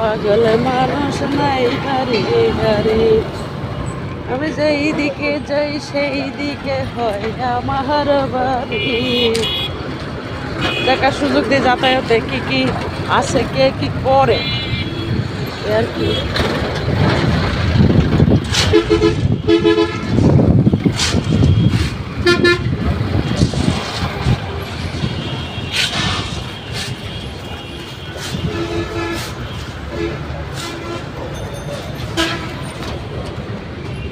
পাগল মানুষ নাই গাড়ি গাড়ি, আমি যেই দিকে যাই সেই দিকে হয় আমার বাড়ি। দেখার সুযোগ দিয়ে যাতায়াতে কি কি আছে, কে কি করে আর কি।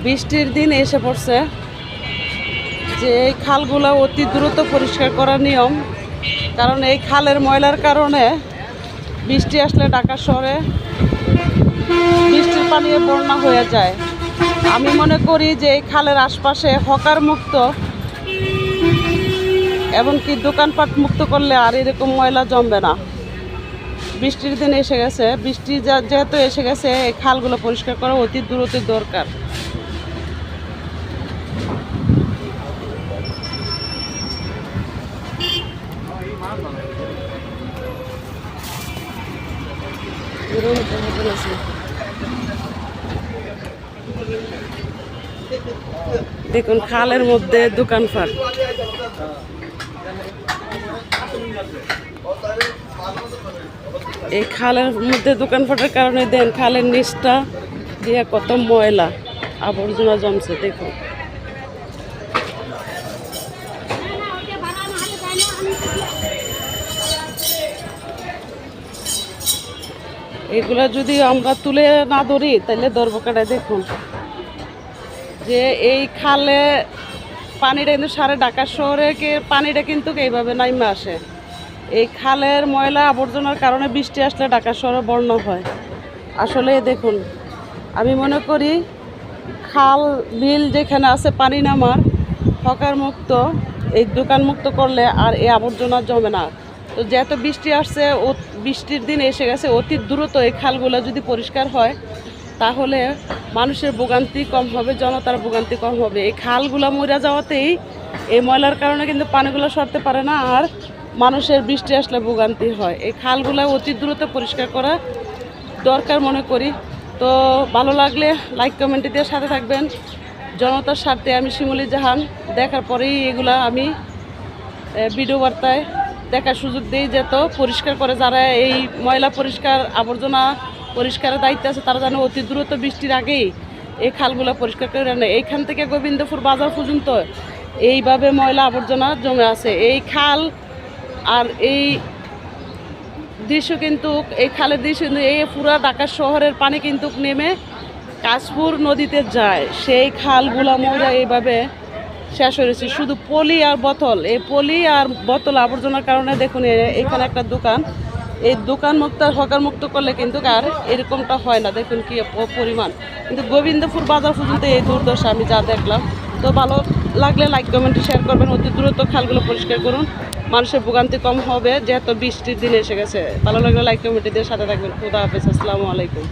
বৃষ্টির দিন এসে পড়ছে, যে এই খালগুলো অতি দ্রুত পরিষ্কার করার নিয়ম। কারণ এই খালের ময়লার কারণে বৃষ্টি আসলে ঢাকা শহরে বৃষ্টির পানি বন্যা হয়ে যায়। আমি মনে করি যে এই খালের আশপাশে হকার মুক্ত এমনকি দোকানপাট মুক্ত করলে আর এরকম ময়লা জমবে না। বৃষ্টির দিন এসে গেছে, বৃষ্টি যেহেতু এসে গেছে, এই খালগুলো পরিষ্কার করা অতি দ্রুত দরকার। দেখুন খালের মধ্যে দোকানপাট, এই খালের মধ্যে দোকানপাটের কারণে দেন খালের নিচটা দিয়ে কত ময়লা আবর্জনা জমছে। দেখুন এগুলা যদি আমরা তুলে না ধরি তাহলে ধরবো কাটায়। দেখুন যে এই খালে পানিটা কিন্তু সারা ঢাকা শহরে পানিটা কিন্তু এইভাবে নাইমে আসে। এই খালের ময়লা আবর্জনার কারণে বৃষ্টি আসলে ঢাকা শহরে বন্যা হয়। আসলে দেখুন আমি মনে করি খাল বিল যেখানে আছে পানি নামার হকার মুক্ত, এই দোকান মুক্ত করলে আর এই আবর্জনা জমে না। তো যেহেতু বৃষ্টি আসছে, বৃষ্টির দিন এসে গেছে, অতি দ্রুত এই খালগুলো যদি পরিষ্কার হয় তাহলে মানুষের ভোগান্তি কম হবে, জনতার ভোগান্তি কম হবে। এই খালগুলো মরে যাওয়াতেই এই ময়লার কারণে কিন্তু পানিগুলো সরতে পারে না, আর মানুষের বৃষ্টি আসলে ভোগান্তি হয়। এই খালগুলো অতি দ্রুত পরিষ্কার করা দরকার মনে করি। তো ভালো লাগলে লাইক কমেন্ট দিয়ে সাথে থাকবেন। জনতার স্বার্থে আমি শিমুলি জাহান, দেখার পরেই এগুলা আমি ভিডিও বার্তায় দেখার সুযোগ দিই, যেত পরিষ্কার করে যারা এই ময়লা পরিষ্কার আবর্জনা পরিষ্কারের দায়িত্ব আছে তারা যেন অতি দ্রুত বৃষ্টির আগেই এই খালগুলো পরিষ্কার করে নেয়। এইখান থেকে গোবিন্দপুর বাজার পর্যন্ত এইভাবে ময়লা আবর্জনা জমে আছে। এই খাল আর এই দৃশ্য কিন্তু, এই খালের দৃশ্য কিন্তু এই পুরা ঢাকা শহরের পানি কিন্তু নেমে কাশপুর নদীতে যায়। সেই খালগুলা ময়লা এইভাবে শেষ হয়েছে। শুধু পলি আর বোতল, এই পলি আর বোতল আবর্জনার কারণে দেখুন এখানে একটা দোকান, এই দোকান মুক্ত হকার মুক্ত করলে কিন্তু আর এরকমটা হয় না। দেখুন কি পরিমাণ, কিন্তু গোবিন্দপুর বাজার পর্যন্ত এই দুর্দশা আমি যা দেখলাম। তো ভালো লাগলে লাইক কমেন্ট শেয়ার করবেন। অতি দ্রুত খালগুলো পরিষ্কার করুন, মানুষের ভোগান্তি কম হবে, যেহেতু বৃষ্টির দিন এসে গেছে। ভালো লাগলে লাইক কমেন্ট দিয়ে সাথে থাকবেন। খুদা হাফেজ, আসসালামু আলাইকুম।